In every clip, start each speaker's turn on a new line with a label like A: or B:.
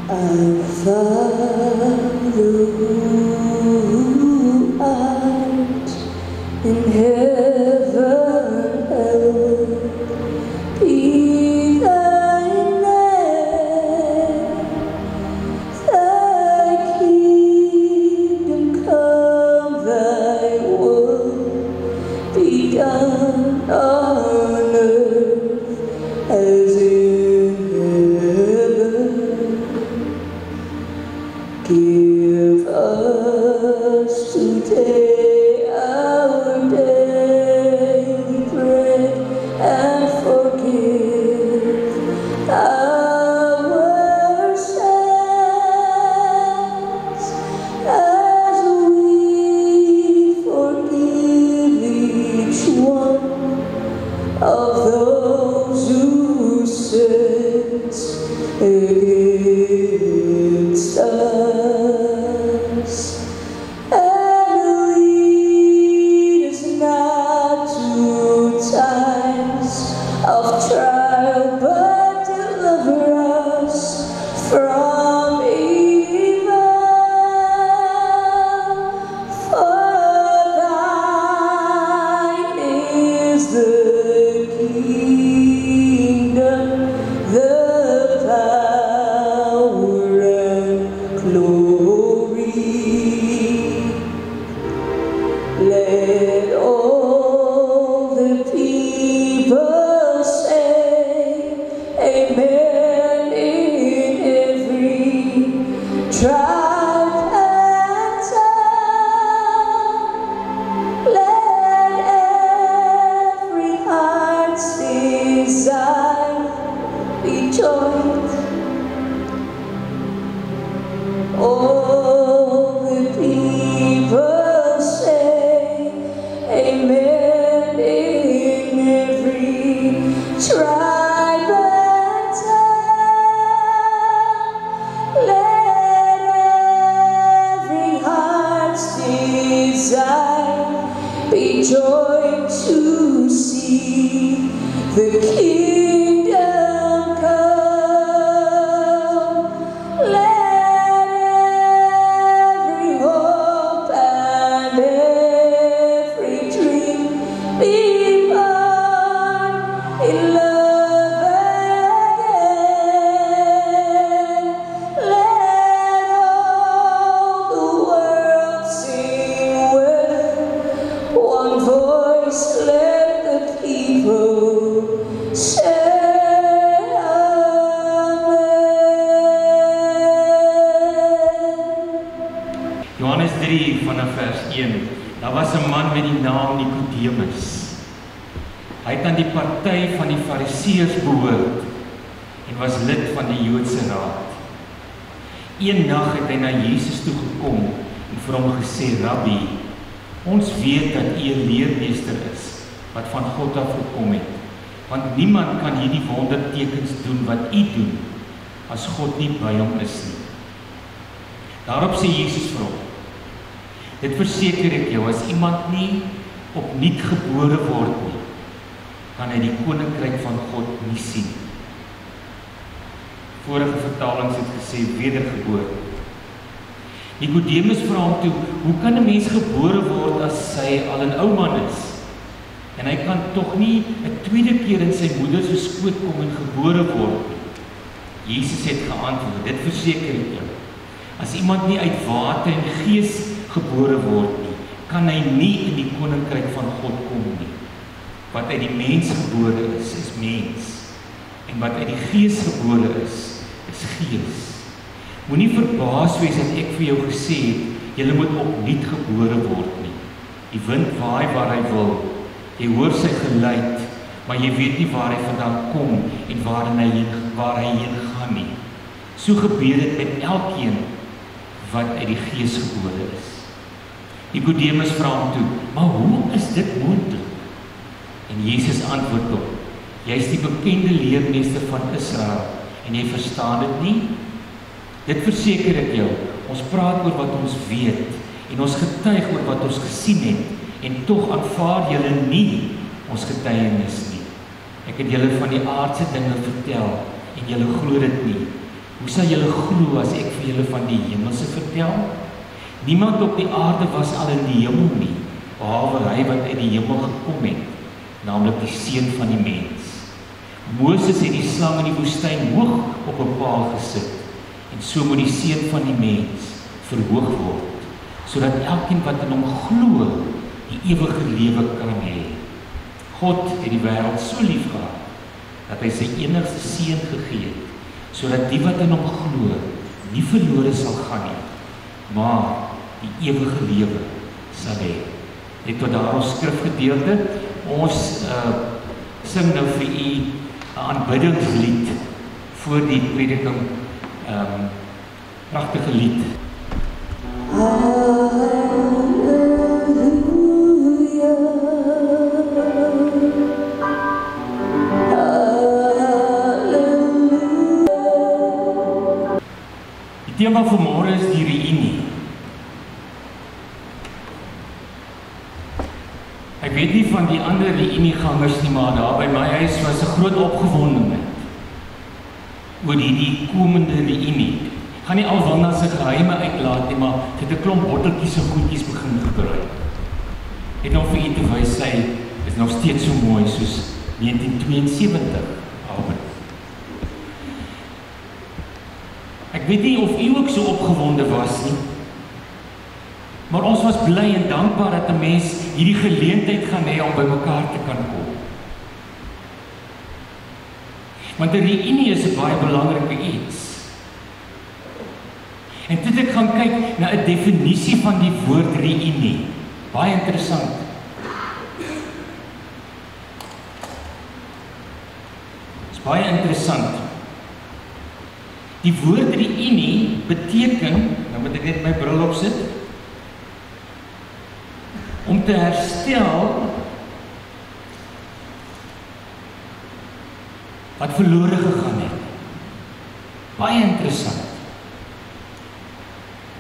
A: Our Father who art in heaven, hallowed be thy name. Thy kingdom come, thy will be done on earth as in heaven. Give us today our daily bread, and forgive our sins as we forgive each one of those who sins against us. And lead us not to times of trial, but deliver us from evil. For thine is the kingdom, the power and glory. Let all the people say amen in every tribe and tongue. Let every heart's desire be joined. All the people say amen in every tribe and tongue. Let every heart's desire be joined to see the kingdom come. Let every hope and every dream be born in love again. Let all the world sing with one voice. Let the people say
B: Johannes 3 vanaf vers 1. Daar was 'n man met die naam Nikodemus. Hy het aan die party van die Fariseërs behoort en was lid van die Joodse raad. Een nag het hy na Jesus toe gekom en vir hom gesê: "Rabbi, ons weet dat U 'n leermeester is wat van God af gekom het, want niemand kan hierdie wondertekens doen wat U doen as God nie by hom is nie." Daarop sê Jesus vir hom: "Dit verseker ek jou, as iemand nie opnuut gebore word nie, kan hy die koninkryk van God nie sien." Vorige vertalings het gesê wedergebore. Nikodemus vra hom toe: "Hoe kan 'n mens gebore word as hy al 'n ou man is? En hy kan tog nie 'n tweede keer in sy moeder se skoot kom en gebore word nie?" Jesus het geantwoord: "Dit verseker ek jou, as iemand nie uit water en gees gebore word nie, kan hy nie in die koninkryk van God kom nie. Wat uit die mens gebore is mens, en wat uit die gees gebore is gees. Moenie verbaas wees dat ek vir jou gesê het, julle moet opnuut gebore word nie. Die wind waai waar hy wil, jy hoor sy geluid, maar jy weet nie waar hy vandaan kom en waar hy heen gaan nie. So gebeur dit met elkeen wat uit die gees gebore is." Nikodemus vra hom toe: "Maar hoe is dit moontlik?" En Jesus antwoord hom: "Jy is die bekende leermeester van Israel en jy verstaan dit nie? Dit verseker ek jou, ons praat oor wat ons weet en ons getuig oor wat ons gesien het, en tog aanvaar julle nie ons getuienis nie. Ek het julle van die aardse dinge vertel en julle glo dit nie. Hoe sal julle glo as ek vir julle van die hemelse vertel? Niemand op die aarde was al in die hemel nie, behalwe hy wat uit die hemel gekom het, naamlik die Seun van die mens. Moses het die slang in die woestyn hoog op 'n paal gesit, en so moet die Seun van die mens verhoog word, sodat elkeen wat in hom glo, die ewige lewe kan hê. God het die wêreld so lief gehad, dat hy sy enigste Seun gegee het, sodat die wat in hom glo, nie verlore sal gaan nie, maar die ewige lewe sal hê. Net tot daar ons skrifgedeelte, ons sing nou vir u 'n aanbiddingslied voor die prediking, pragtige lied. Die tema van môre is die reunie. Ek weet nie van die ander reuniegangers nie, maar daar by my huis was 'n groot opgewondenheid oor die komende reunie. Ek gaan nie alwil se geheime uitlaat nie, maar ek het 'n klomp botteltjies en goedjies begin gebruik. Het nog vir u te wys, sy is nog steeds so mooi soos 1972, Albert. Ek weet nie of u ook so opgewonde was nie, maar ons was bly en dankbaar dat 'n mens hierdie geleentheid gaan hê om by mekaar te kan kom. Want 'n reunie is 'n baie belangrike iets. En toe ek gaan kyk na 'n definisie van die woord reunie, baie interessant. Dit is baie interessant. Die woord reunie beteken, nou moet ek net my bril opsit, om te herstel wat verlore gegaan het. Baie interessant.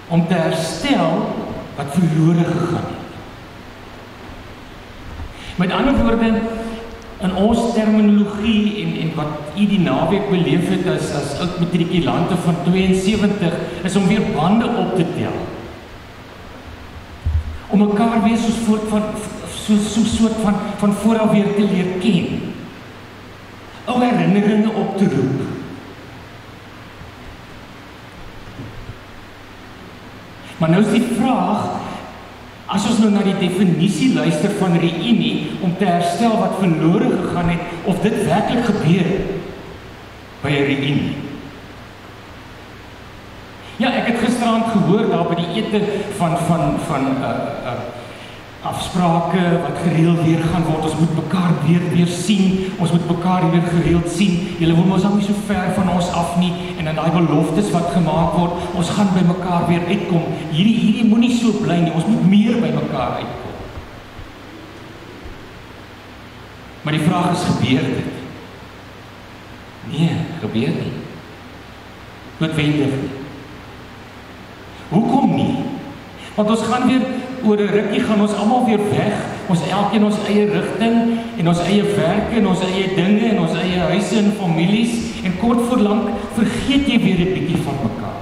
B: Om te herstel wat verlore gegaan het. Met ander woorde, in ons terminologie en wat u die naweek beleef het as oud-matrikulante van 72, is om weer bande op te tel. Om mekaar weer so soort van vooraf weer te leer ken. Ou herinneringe op te roep. Maar nou is die vraag, as ons nou na die definisie luister van reunie, om te herstel wat verlore gegaan het, of dit werklik gebeur by 'n reunie. Ja, ek het gisterand gehoor daar by die ete van afsprake wat gereeld weer gaan word. Ons moet mekaar weer sien. Ons moet mekaar weer gereeld sien. Julle woon mos nou nie so ver van ons af nie, en dan daai beloftes wat gemaak word, ons gaan by mekaar weer uitkom. Hierdie moenie so bly nie. Ons moet meer by mekaar uitkom. Maar die vraag is, gebeur dit? Nee, gebeur nie. Noodwendig nie. Hoekom nie? Want ons gaan weer oor 'n rukkie gaan ons almal weer weg. Ons elkeen ons eie rigting en ons eie werke en ons eie dinge en ons eie huise en families, en kort voor lank vergeet jy weer 'n bietjie van mekaar.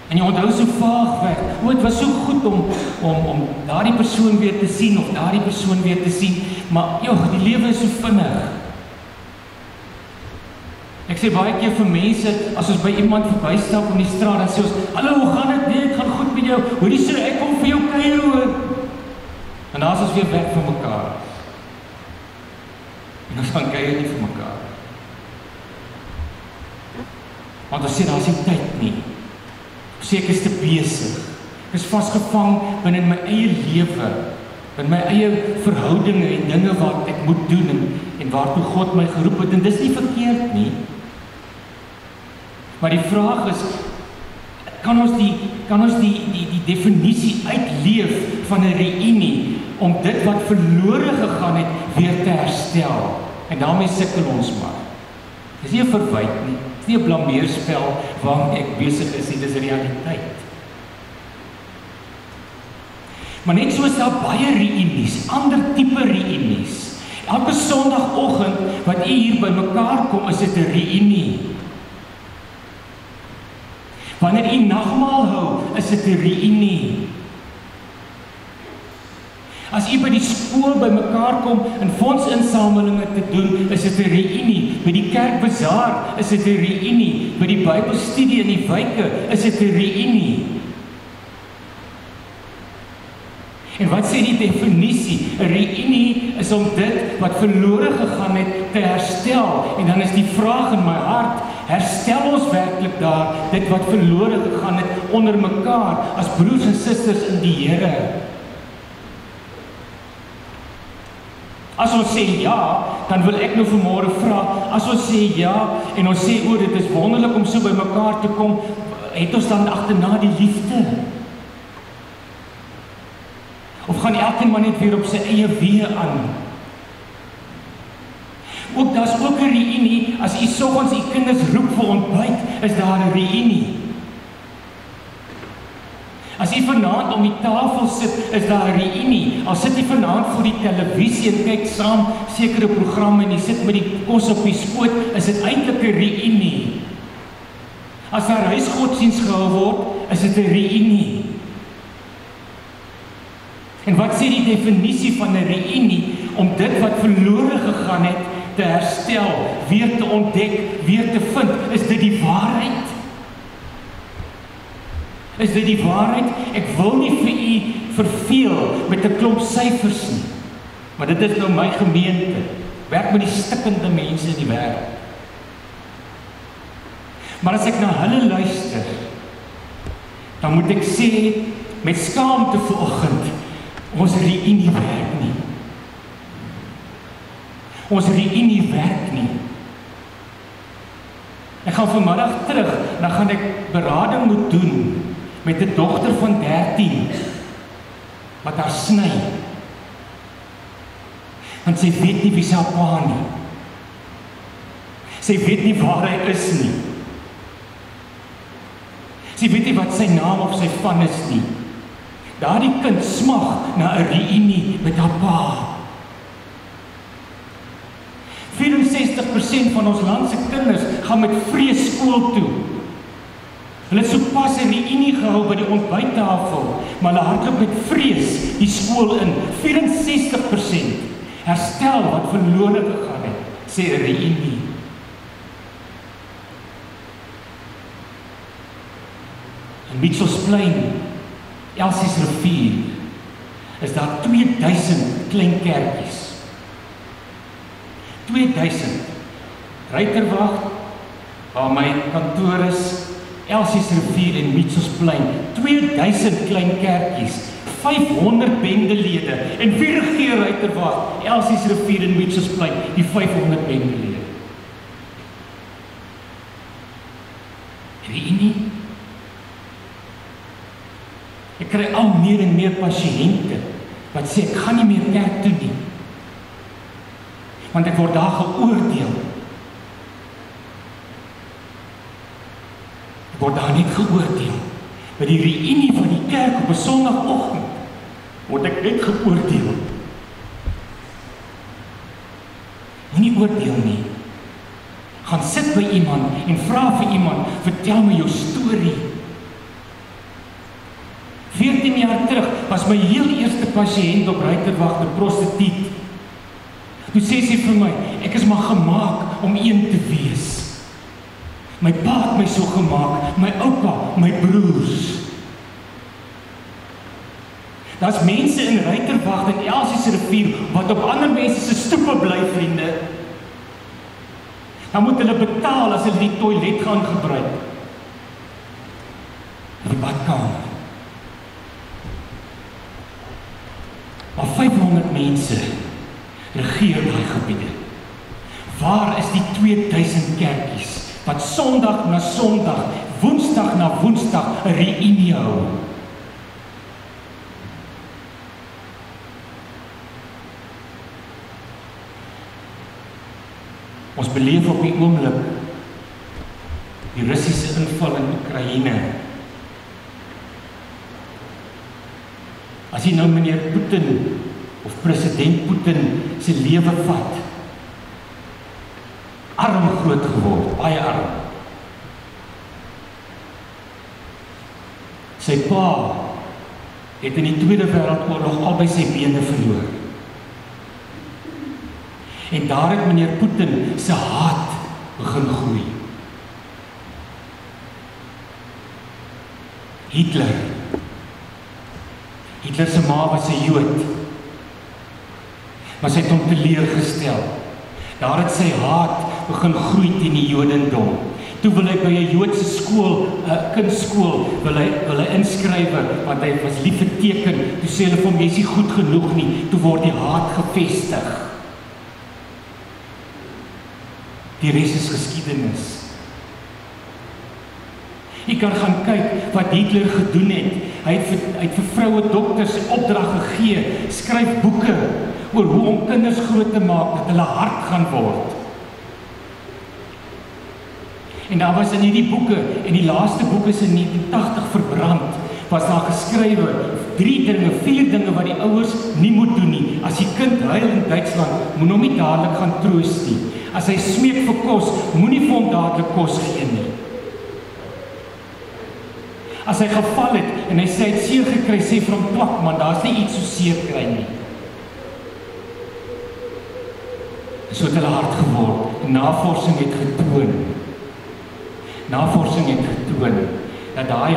B: En jy onthou so vaag weg. O, dit was so goed om daardie persoon weer te sien of daardie persoon weer te sien, maar joh, die lewe is so vinnig. Ek sê baie keer vir mense, as ons by iemand verbystap op die straat, dan sê ons, hallo, hoe gaan dit? Nee, dit gaan goed met jou. Hoorie sê, ek kom vir jou kuier hoor. En dan is ons weer weg van mekaar. En ons gaan kuier nie vir mekaar. Want ons sê, daar is nie tyd nie. Ons sê, ek is te besig. Ek is vasgevang binne my eie lewe, in my eie verhoudinge en dinge wat ek moet doen en waartoe God my geroep het. En dis nie verkeerd nie. Maar die vraag is, kan ons die definisie uitleef van 'n reunie om dit wat verlore gegaan het weer te herstel? En daarmee sukkel ons maar. Dis nie 'n verwyte nie, dis nie 'n blameerspel waarmee ek besig is nie, dis realiteit. Maar net soos daar baie reunies, ander tipe reunies, Elke Sondagoggend wat u hier by mekaar kom, is dit 'n reunie. Wanneer u nagmaal hou, is dit 'n reunie. As u by die skool by mekaar kom en fondsinsamelinge te doen, is dit 'n reunie. By die kerkbazaar is dit 'n reunie. By die Bybelstudie in die wyke is dit 'n reunie. En wat sê die definisie? 'n Reunie is om dit wat verlore gegaan het te herstel. En dan is die vraag in my hart, herstel ons werklik daar dit wat verlore gegaan het onder mekaar as broers en susters in die Here? As ons sê ja, dan wil ek nou vanmôre vra, as ons sê ja en ons sê dit is wonderlik om so by mekaar te kom, het ons dan agterna die liefde? Of gaan elkeen maar net weer op sy eie weë aan? Ook daar's ook 'n reunie, as u soggens u kinders roep vir ontbyt, is daar 'n reunie. As u vanaand om die tafel sit, is daar 'n reunie. Al sit u vanaand voor die televisie en kyk saam sekere programme en u sit met die kos op die skoot, is dit eintlik 'n reunie. As daar huisgodsdiens gehou word, is dit 'n reunie. En wat sê die definisie van 'n reunie? Om dit wat verlore gegaan het, te herstel, weer te ontdek, weer te vind. Is dit die waarheid? Is dit die waarheid? Ek wil nie vir u verveel met 'n klomp syfers nie. Maar dit is nou my gemeente. Werk met die stikkende mense in die wêreld. Maar as ek na hulle luister, dan moet ek sê, met skaamte vanoggend, ons reunie werk nie. Ons reunie werk nie. Ek gaan vanmiddag terug, dan gaan ek berading moet doen met 'n dogter van 13 wat haar sny. Want sy weet nie wie sy pa nie. Sy weet nie waar hy is nie. Sy weet nie wat sy naam of sy van is nie. Daardie kind smag na 'n reunie met haar pa. 64% van ons land se kinders gaan met vrees skool toe. Hulle het sopas 'n reunie gehou by die ontbyttafel, maar hulle hardloop met vrees die skool in. 64% herstel wat verlore gegaan het, sê 'n reunie. In Mitchells Plain, Elsie's Rivier, is daar 2000 klein kerkies. 2000. Ruiterwag, waar my kantoor is, Elsie's Rivier en Mitchells Plain, 2000 klein kerkies, 500 bendelede, en wie regeer Ruiterwag, Elsie's Rivier en Mitchells Plain, die 500 bendelede. Reunie? Ek kry al meer en meer pasiënte wat sê ek gaan nie meer kerk toe nie, want ek word daar geoordeel. Ek word daar net geoordeel. By die reunie van die kerk op 'n Sondagoggend word ek net geoordeel. Moenie oordeel nie. Gaan sit by iemand en vra vir iemand, vertel my jou storie. 14 jaar terug was my heel eerste pasiënt op Ruiterwag 'n prostituut. Toe sê sy vir my, ek is maar gemaak om een te wees. My pa het my so gemaak, my oupa, my broers. Daar's mense in Ruiterwag en Elsie's Rivier wat op ander mense se stoepe bly, vriende. Dan moet hulle betaal as hulle die toilet gaan gebruik. Die badkamer. Maar 500 mense regeer daai gebiede. Waar is die 2000 kerkies wat Sondag na Sondag, Woensdag na Woensdag 'n reunie hou? Ons beleef op die oomblik die Russiese inval in Oekraïne. As jy nou meneer Putin of president Putin se lewe vat. Arm groot geword, baie arm. Sy pa het in die Tweede Wêreldoorlog albei sy bene verloor. En daar het meneer Putin se haat begin groei. Hitler se ma was 'n Jood, maar sy het hom teleurgestel. Daar het sy haat begin groei teen die Jodendom. Toe wil hy by 'n Joodse skool, 'n kunstskool, wil hy inskrywe, want hy was lief vir teken. Toe sê hulle vir hom, jy is nie goed genoeg nie. Toe word die haat gevestig. Die res is geskiedenis. Jy kan gaan kyk wat Hitler gedoen het. Hy het vir vroue dokters opdrag gegee, skryf boeke oor hoe om kinders groot te maak, dat hulle hard gaan word. En daar was in hierdie boeke, en die laaste boek is in 1980 verbrand, was daar geskrywe, 4 dinge wat die ouers nie moet doen nie. As die kind huil in Duitsland, moet hom nie dadelik gaan troos nie. As hy smeek vir kos, moenie vir hom dadelik kos gee nie. As hy geval het, en hy sê hy het seer gekry, sê vir hom twak man, daar is nie iets so seer kry nie. So het hulle hard geword. Navorsing het getoon, dat daai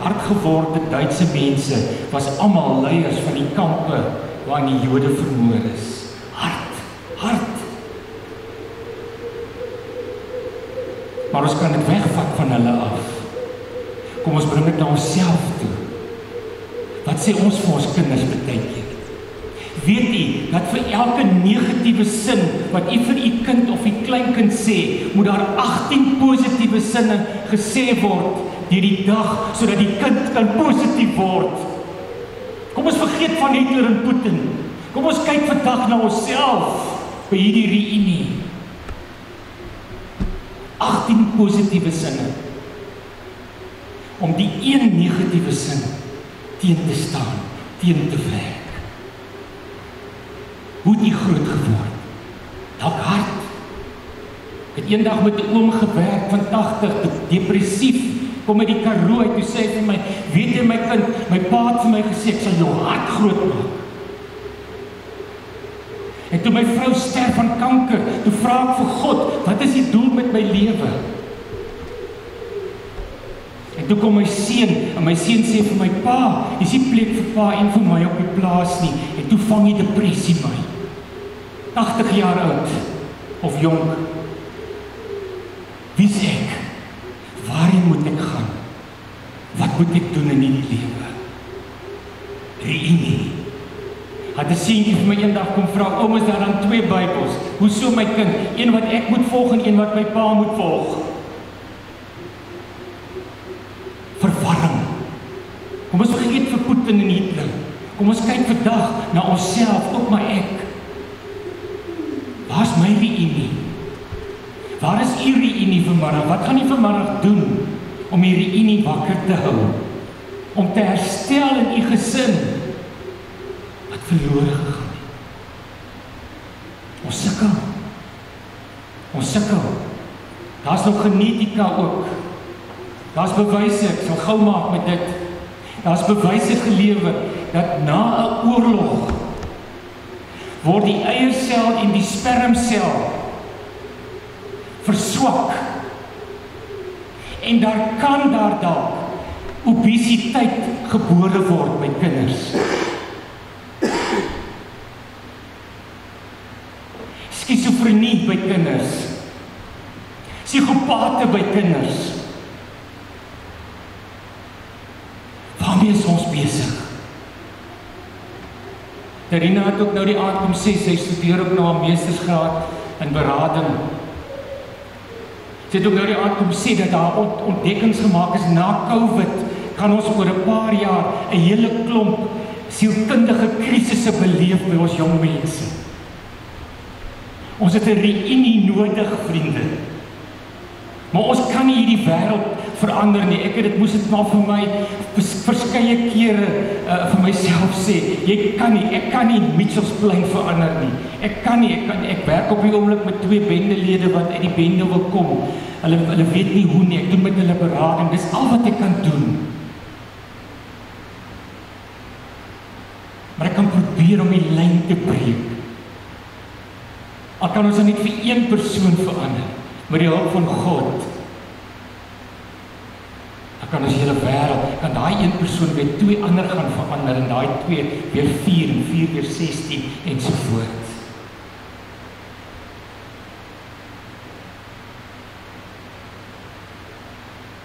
B: hardgeworde Duitse mense was almal leiers van die kampe waarin die Jode vermoor is. Hard. Maar ons kan dit wegvat van hulle af. Kom ons bring dit na onsself toe. Wat sê ons vir ons kinders partykeer? Weet jy, dat vir elke negatiewe sin wat jy vir jy kind of jy kleinkind sê, moet daar 18 positiewe sinne gesê word deur die dag, sodat die kind kan positief word. Kom ons vergeet van Hitler en Putin. Kom ons kyk vandag na onsself by hierdie reunie. 18 positiewe sinne. Om die een negatiewe sin teen te staan, teen te werk. Hoe het jy groot geword? Dalk hard. Ek het eendag met 'n oom gewerk van 80, depressief, kom uit die Karoo uit, toe sê hy vir my, weet jy my kind, my pa het vir my gesê, ek sal jou hart groot maak. En toe my vrou sterf van kanker, toe vra ek vir God, wat is die doel met my lewe? En toe kom my seun, en my seun sê vir my pa, jy sien plek vir pa en vir my op die plaas nie, en toe vang die depressie my. 80 jaar oud, of jong. Wie is ek? Waarheen moet ek gaan? Wat moet ek doen in die lewe? Reunie. Had 'n seentjie vir my eendag kom vra, oom, is daar dan 2 Bybels? Hoeso my kind? Een wat ek moet volg en een wat my pa moet volg. Verwarring. Kom ons vergeet vir Putin en Hitler. Kom ons kyk vandag na onsself, ook maar ek. Waar is my reunie? Waar is u reunie vanmiddag? Wat gaan u vanmiddag doen om die reunie wakker te hou? Om te herstel in u gesin wat verlore gegaan het. Ons sukkel. Daar's nog genetika ook. Daar's bewyse, ek sal gou maak met dit. Daar's bewyse gelewer dat na 'n oorlog word die eiersel en die spermsel verswak. En daar kan dalk obesiteit gebore word by kinders. Skizofrenie by kinders. Psigopate by kinders. Waarmee is ons besig? Terina het ook nou die aand kom sê, sy studeer ook nou 'n meestersgraad in berading. Sy het ook nou die aand kom sê dat daar ontdekkings gemaak is na COVID, gaan ons oor 'n paar jaar 'n hele klomp sielkundige krisisse beleef by ons jong mense. Ons het 'n reunie nodig, vriende. Maar ons kan nie hierdie wêreld verander nie. Dit moes dit maar vir my verskeie kere vir myself sê. Ek kan nie Mitchellsplein verander nie. Ek werk op die oomblik met 2 bendelede wat uit die bende wil kom. Hulle weet nie hoe nie. Ek doen met hulle berading. Dis al wat ek kan doen. Maar ek kan probeer om die lyn te breek. Al kan ons net vir een persoon verander, met die hulp van God. Dan kan ons hele wêreld, kan daai een persoon weer 2 ander gaan verander, en daai 2 weer 4 en 4 weer 16 en so voort.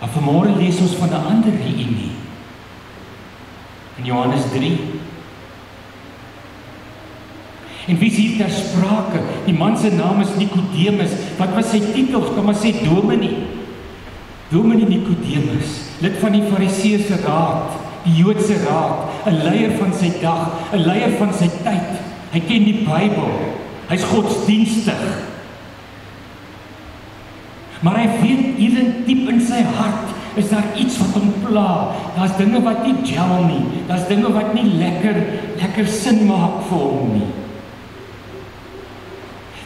B: Maar vanmôre lees ons van 'n ander reunie. In Johannes 3. En wie is hier ter sprake? Die man se naam is Nikodemus. Wat was sy titel? Kan maar sê dominee. Dominee Nikodemus, lid van die Fariseëse raad, die Joodse raad, 'n leier van sy dag, 'n leier van sy tyd. Hy ken die Bybel. Hy's godsdienstig. Maar hy weet hier diep in sy hart is daar iets wat hom pla. Daar's dinge wat nie gel nie. Daar's dinge wat nie lekker sin maak vir hom nie.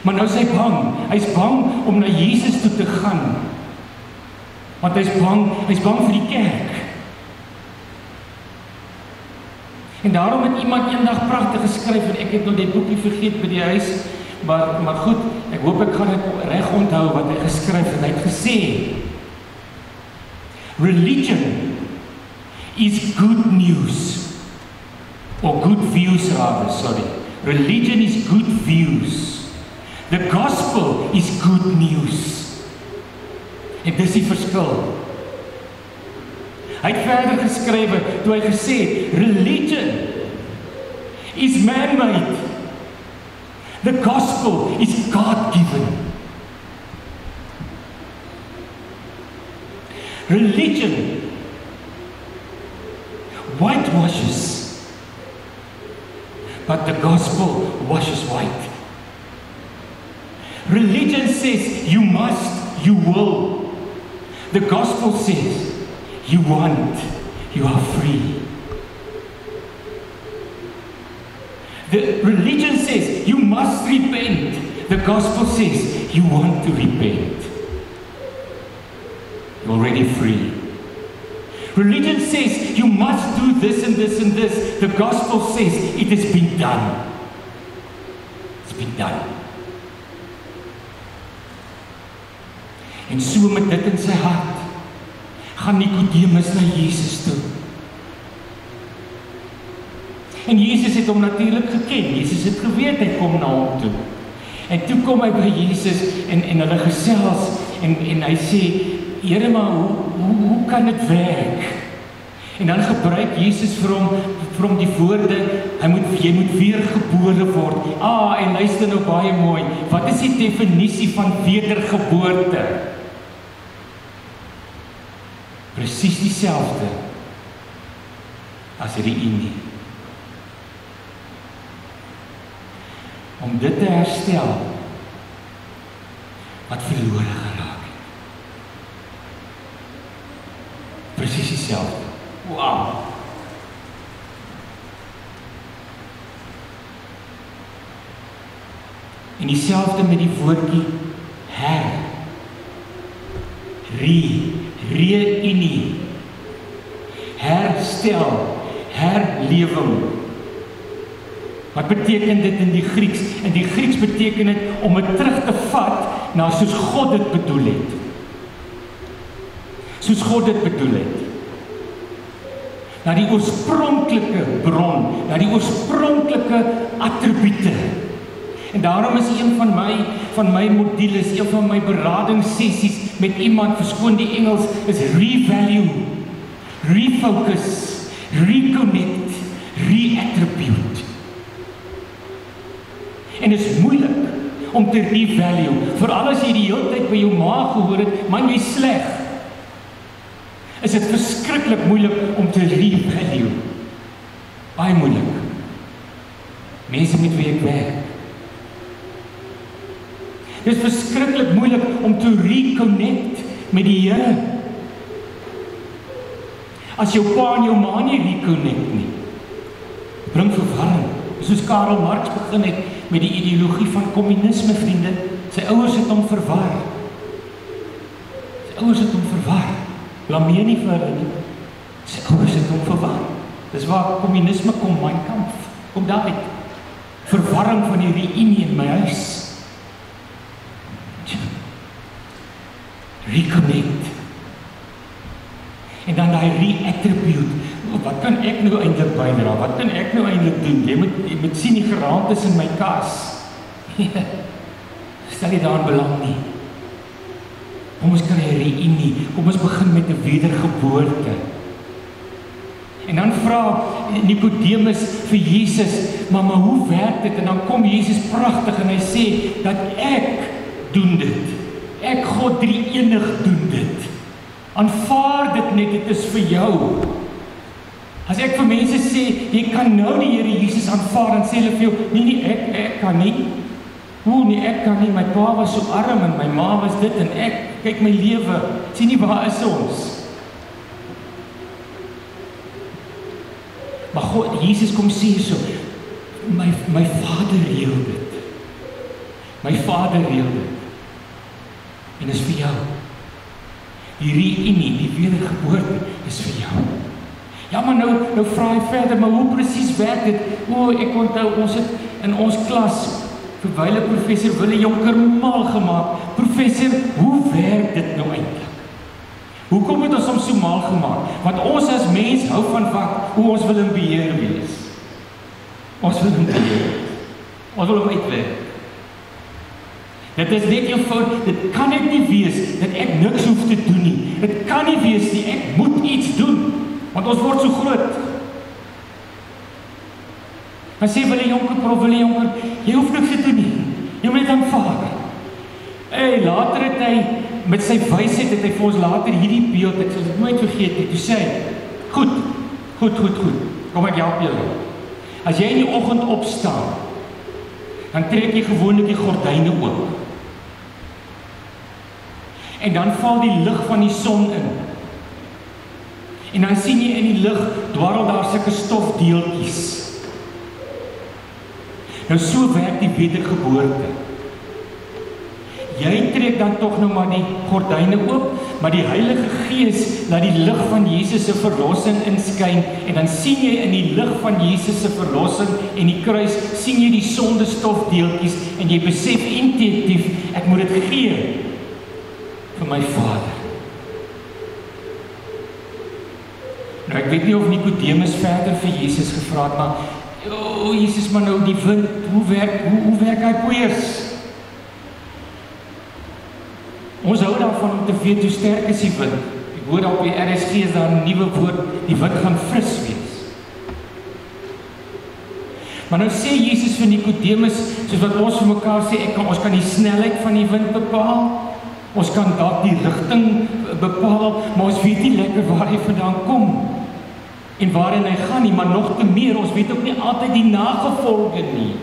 B: Maar nou is hy bang. Hy's bang om na Jesus toe te gaan. Want hy's bang vir die kerk. En daarom het iemand eendag pragtig geskryf, en ek het nog die boekie vergeet by die huis, maar goed, ek hoop ek gaan dit reg onthou wat hy geskryf het. Hy het gesê, religion is good news, or good views rather, sorry. Religion is good views. The gospel is good news. En dis die verskil. Hy het verder geskrywe, toe hy gesê het, religion is man-made. The gospel is God-given. Religion whitewashes, but the gospel washes white. Religion says, you must, you will. The gospel says, you want, you are free. The religion says, you must repent. The gospel says, you want to repent. You're already free. Religion says, you must do this and this and this. The gospel says, it has been done. It's been done. En so met dit in sy hart, gaan Nikodemus na Jesus toe. En Jesus het hom natuurlik geken. Jesus het geweet hy kom na hom toe. En toe kom hy by Jesus en hulle gesels en hy sê, Here, maar hoe kan dit werk? En dan gebruik Jesus vir hom die woorde, jy moet weergebore word. En luister nou baie mooi. Wat is die definisie van wedergeboorte? Presies dieselfde as reunie. Om dit te herstel wat verlore geraak het. Presies dieselfde. Wow! En dieselfde met die woordjie reunie, herstel, herlewing. Wat beteken dit in die Grieks? In die Grieks beteken dit om het terug te vat na soos God dit bedoel het. Soos God dit bedoel het. Na die oorspronklike bron, na die oorspronklike attribute. En daarom is een van my modules, een van my beradingssessies met iemand, verskoon die Engels, is revalue, refocus, reconnect, reattribute. En dit is moeilik om te revalue, veral as jy die hele tyd by jou ma gehoor het, man, jy sleg. Is dit verskriklik moeilik om te revalue. Baie moeilik. Mense met wie ek werk. Dit is verskriklik moeilik om te reconnect, met die Here. As jou pa en jou ma nie reconnect nie, bring verwarring. Soos Karl Marx begin het met die ideologie van kommunisme, vriende. Sy ouers het hom verwar. Blameer nie vir hulle nie. Sy ouers het hom verwar. Dis waar kommunisme kom, Mein Kampf. Kom daar uit. Verwarring van die reunie in my huis. Reconnect. En dan die re-attribute. Wat kan ek nou eintlik bydra? Wat kan ek nou eintlik doen? Jy moet sien die geraamtes in my kas. Stel jy daarin belang nie. Kom ons kry 'n reunie. Kom ons begin met 'n wedergeboorte. En dan vra Nikodemus vir Jesus, maar hoe werk dit? En dan kom Jesus pragtig en hy sê dat ek doen dit. Ek, God drie-enig, doen dit. Aanvaar dit net, dit is vir jou. As ek vir mense sê, jy kan nou die Here Jesus aanvaar, dan sê hulle vir jou, nee, ek kan nie. Nee, ek kan nie, my pa was so arm en my ma was dit en ek, kyk my lewe, sien nie waar is ons? Maar God, Jesus kom sê so, my Vader reël dit. My Vader reël dit. En is vir jou. Die reunie, die wedergeboorte is vir jou. Ja, maar nou vra hy verder, maar hoe presies werk dit? Ek onthou, ons het in ons klas vir wyle professor Willie Jonker mal gemaak. Professor, hoe werk dit nou eintlik? Hoekom het ons hom so mal gemaak? Want ons as mens hou van hoe ons wil in beheer wees. Ons wil in beheer. Ons wil hom uitwerk. Dit is net jou fout, dit kan net nie wees dat ek niks hoef te doen nie. Dit kan nie wees nie, ek moet iets doen, want ons word so groot. Dan sê Willie Jonker, jy hoef niks te doen nie, jy moet net aanvaar. Later het hy, met sy wysheid het hy vir ons later hierdie beeld, ek sal dit nooit vergeet nie, toe sê hy, goed, kom ek help julle. As jy in die oggend opstaan, dan trek jy gewoonlik die gordyne oop. En dan val die lig van die son in. En dan sien jy in die lig dwarrel daar sulke stofdeeltjies. Nou so werk die wedergeboorte. Jy trek dan tog nou maar die gordyne oop, maar die Heilige Gees laat die lig van Jesus se verlossing inskyn en dan sien jy in die lig van Jesus se verlossing en die kruis sien jy die sondestofdeeltjies en jy besef intuïtief ek moet dit gee vir my Vader. Nou ek weet nie of Nikodemus verder vir Jesus gevra het, maar Jesus, maar nou die wind, hoe werk hy poeiers? Ons hou daarvan om te weet hoe sterk is die wind. Ek hoor op die RSG is daar 'n nuwe woord, die wind gaan fris wees. Maar nou sê Jesus vir Nikodemus, soos wat ons vir mekaar sê, ons kan die snelheid van die wind bepaal, ons kan dalk die rigting bepaal, maar ons weet nie lekker waar hy vandaan kom en waarin hy gaan nie, maar nog te meer, ons weet ook nie altyd die nagevolge nie.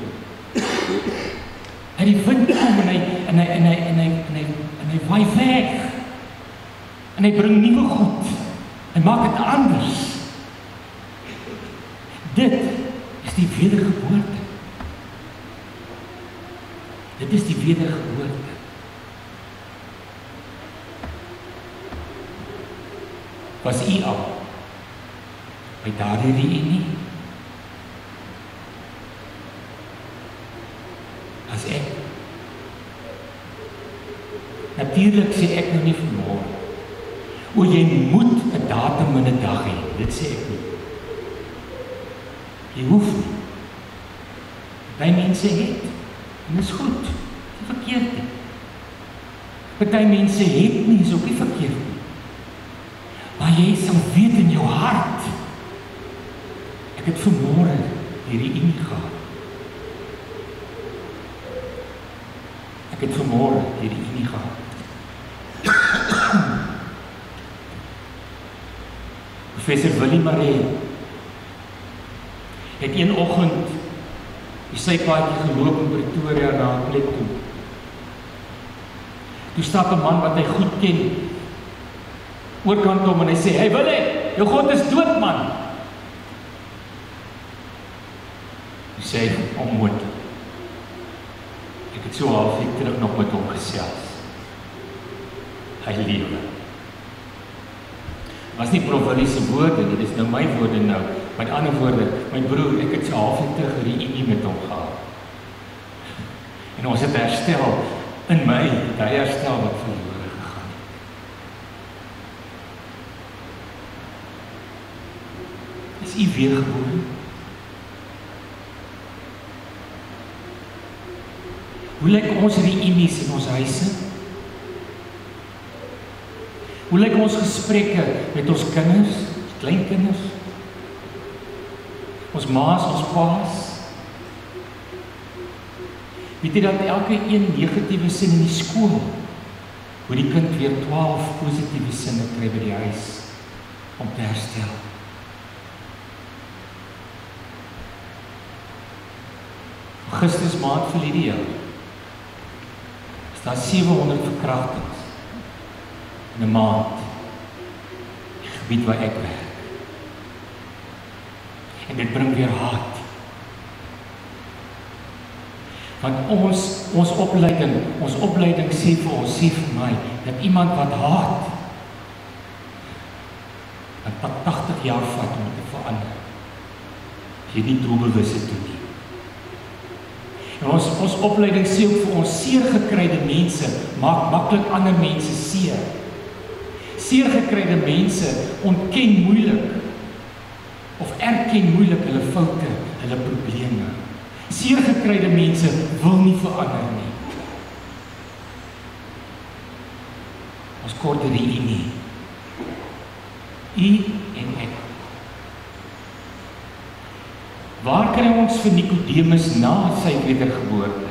B: En die wind kom en hy waai weg. En hy bring nuwe goed. Hy maak dit anders. Dit is die wedergeboorte. Dit is die wedergeboorte. Was u al by daardie reunie? As ek. Natuurlik sê ek nou nie vanmôre. Jy moet 'n datum en 'n dag hê. Dit sê ek nie. Jy hoef nie. Party mense het. En dit is goed. Dit is verkeerd nie. Party mense het nie, is ook nie verkeerd nie. Maar jy sal weet in jou hart. Ek het vanmôre hierdie ingegaan. Ek het vanmôre hierdie unie gehad. Professor Willie Maree het een oggend die sypaadjie geloop in Pretoria na 'n plek toe. Toe stap 'n man wat hy goed ken oorkant hom en hy sê, hey Willie, jou God is dood man. Hy sê, onmoontlik. Ek het so halfweek terug nog met hom gesels. Hy lewe. Was nie Prof Willie se woorde nie, dis nou my woorde nou. Met ander woorde, my broer, ek het so halfweek terug 'n reunie met hom gehad. En ons het herstel in my, die herstel wat verlore gegaan het. Is u weergebore? Hoe lyk ons reunies in ons huise? Hoe lyk ons gesprekke met ons kinders, ons kleinkinders? Ons ma's, ons pa's? Weet jy dat elke een negatiewe sin in die skool, hoe die kind weer 12 positiewe sinne kry by die huis, om te herstel. Augustus maand verlede jaar, is daar 700 verkrachtings in 'n maand, die gebied waar ek werk. En dit bring weer haat. Want ons opleiding sê vir ons, sê vir my, dat iemand wat haat, dat 80 jaar vat om te verander. Jy nie doelbewus het doen nie. En ons opleiding sê ook vir ons, seergekryde mense maak maklik ander mense seer. Seergekryde mense ontken moeilik, of erken moeilik hulle foute, hulle probleme. Seergekryde mense wil nie verander nie. Ons kort die reunie. U en ek. Waar kry ons vir Nicodemus na sy wedergeboorte?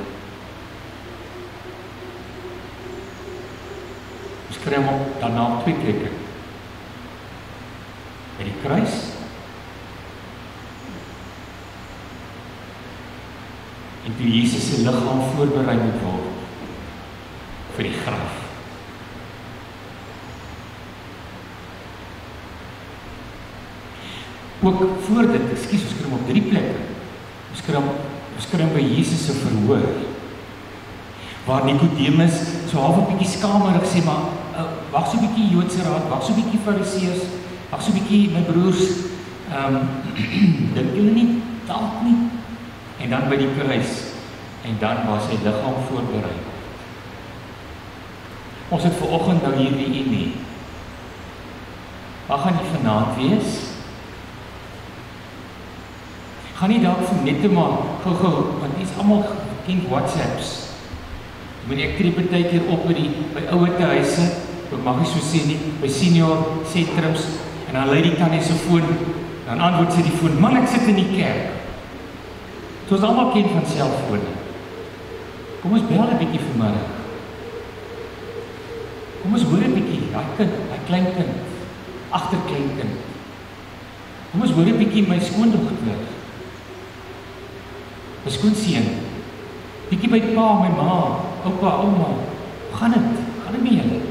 B: Ons kry hom op daarna op 2 plekke. By die kruis en toe Jesus se liggaam voorberei moet word vir die graf. Ook voor dit, ons kry hom op 3 plekke. Ons kry hom by Jesus se verhoor, waar Nicodemus so half 'n bietjie skamerig sê, maar wag so 'n bietjie Joodse raad, wag so 'n bietjie Fariseërs, wag so 'n bietjie my broers, dink julle nie, dalk nie. En dan by die kruis, en dan was sy liggaam voorberei. Ons het vanoggend nou hier die reunie. Wat gaan die vanaand wees? Gaan nie dalk vir net maar gou, want die is almal gekend WhatsApps. Ek kry partykeer op by ouete huise, ek mag nie so sê nie, by senior sentrums, en dan lei die tannie se foon, dan antwoord sy die foon, man, ek sit in die kerk. So ons almal ken van selfone. Kom ons bel 'n bietjie vanmiddag. Kom ons hoor 'n bietjie, daai kleinkind, agterkleinkind. Kom ons hoor 'n bietjie my skoondogter. My skoonseun. Bietjie by pa, my ma, oupa, ouma. Gaan dit met julle?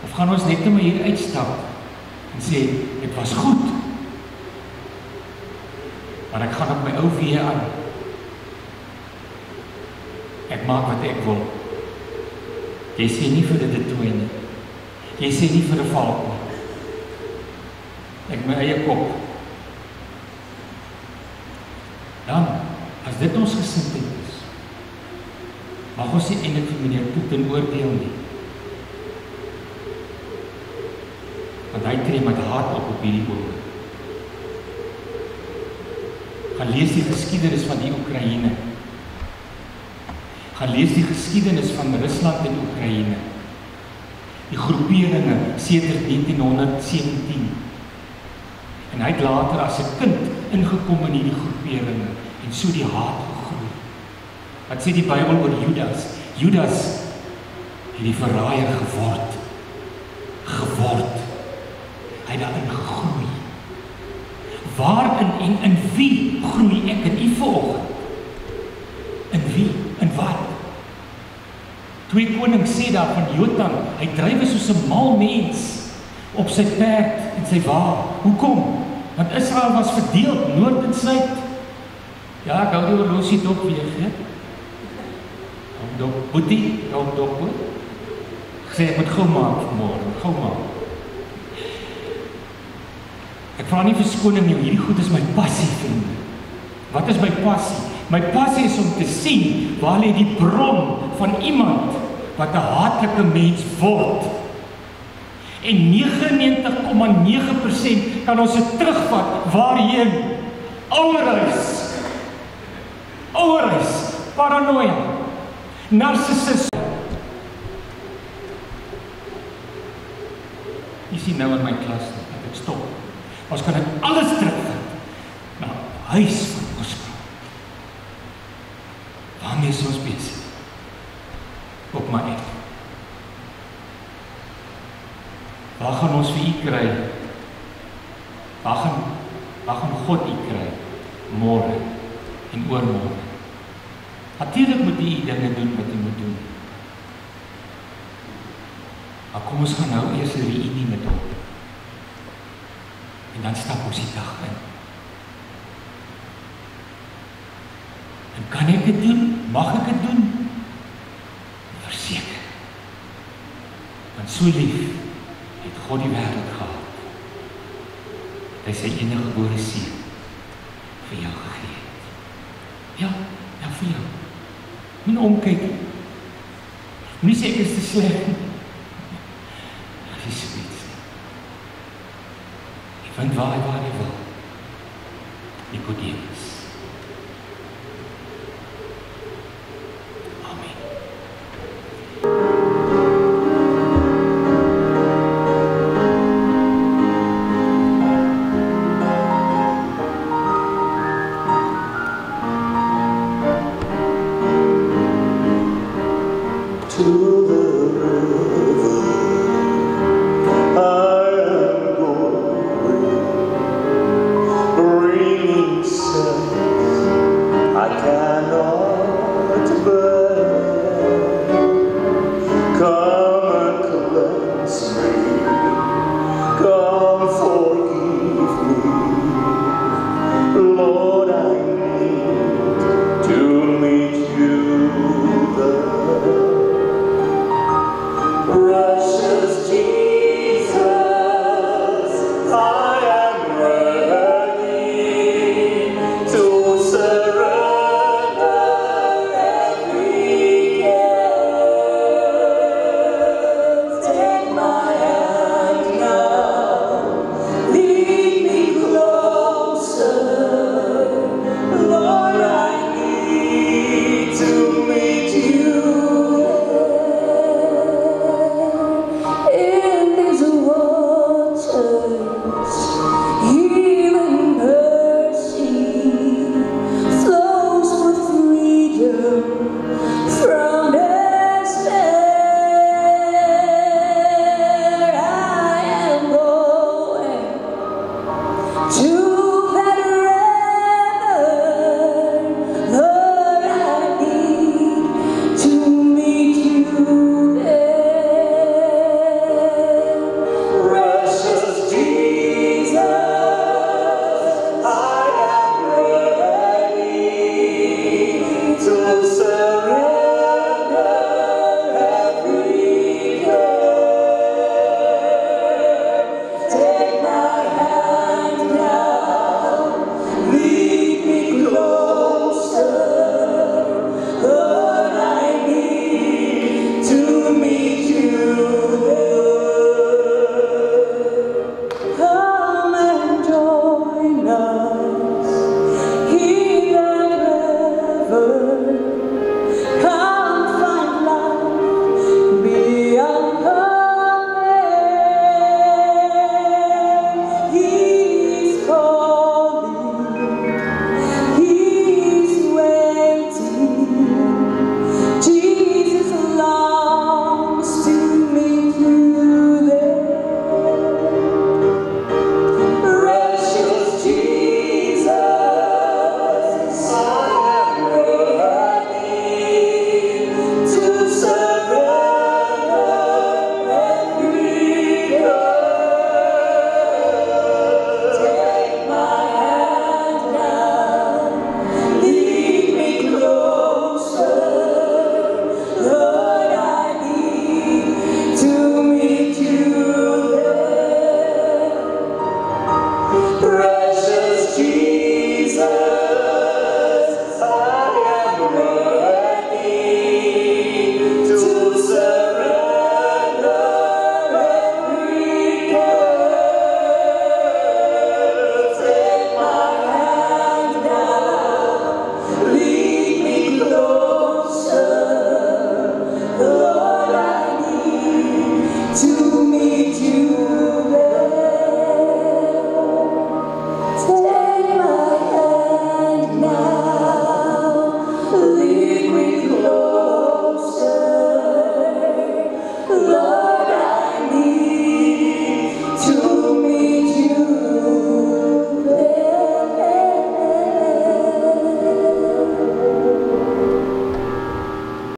B: Of gaan ons net maar hier uitstap en sê, dit was goed, maar ek gaan op my ou weer aan. Ek maak wat ek wil. Jy sê nie vir dit toe nie. Jy sê nie vir 'n valk nie. Ek my eie kop. Dan, as dit ons gesindheid is, mag ons nie eintlik vir meneer Putin oordeel nie. Want hy tree met haat op hierdie oomblik. Gaan lees die geskiedenis van die Oekraïne. Gaan lees die geskiedenis van Rusland en Oekraïne. Die groeperinge sedert 1917. En hy het later as 'n kind ingekom in hierdie groeperinge en so die haat gegroei. Wat sê die Bybel oor Judas? Judas het die verraaier geword. Hy het daarin gegroei. Waarin en in wie groei ek in u vanoggend? In wie? In wat? 2 Konings sê daar van Jotam, hy drywe soos 'n mal mens op sy perd en sy wa. Hoekom? Want Israel was verdeel, noord en suid. Ja, ek hou die horlosie dop weer, hè? Hou dop, boetie, hou dop, hoor. Ek sê, ek moet gauw maak vanmorgen, gauw maak. Ek vra nie verskoning nie, hierdie goed is my passie, vriende. Wat is my passie? My passie is om te sien, waar lê die bron van iemand wat 'n haatlike mens word. En 99,9% kan ons dit terugvat waarheen? Ouerhuis, paranoia, narcissisme. Jy sien nou in my klas, dat ek stop. Ons kan dit alles terugvat na huis van oorsprong. Waarmee is ons besig? Op my ek. Waar gaan ons vir u kry? Waar gaan God u kry? Môre en oormôre. Natuurlik moet u dinge doen wat u moet doen. Maar kom ons gaan nou eers 'n reunie met hom. En dan stap ons die dag in. En kan ek dit doen? Mag ek dit doen? Verseker. Want so lief het God die wêreld gehad. Hy sy enige gebore seun vir jou gegee het. Ja, vir jou. Moenie omkyk. Moenie sê ek is te sleg nie. Dit is so iets. Jy vind waar hy wil. Nikodemus.